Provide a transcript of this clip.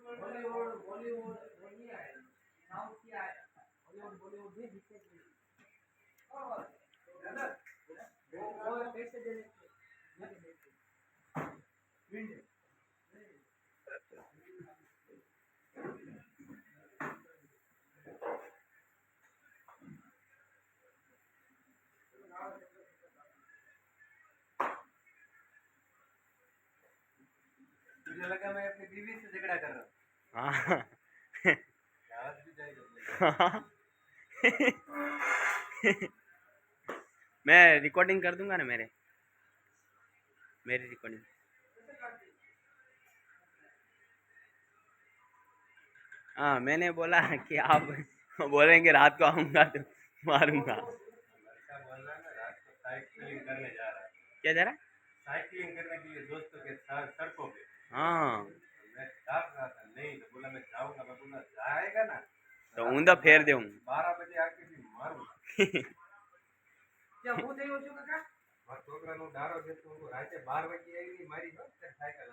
बॉलीवुड बॉलीवुड वो नहीं आए, साउथ की आए, बॉलीवुड बॉलीवुड भी दिक्कत नहीं। और वो कैसे दे विंड मुझे लगा मैं अपनी बीवी से झगड़ा कर रहा हूँ। हाँ मैं रिकॉर्डिंग कर दूंगा ना मेरी रिकॉर्डिंग। हाँ मैंने बोला कि आप बोलेंगे रात को आऊंगा तो मारूंगा। साइकिलिंग करने जा रहा है। क्या जा रहा है? साइकिलिंग करने के लिए दोस्तों के साथ सड़कों पे। हाँ मैं डांट रहा था, नहीं तो बोला मैं जाऊंगा। मैं बोला जाएगा ना तो ऊंधा फेर दूं 12 बजे आके भी मारूंगा। क्या वो થઈ ગયો છો કાકા? મારા છોકરાનો ડારો છે તો હું રાતે 12 વાગે આવી મારી સાયકલ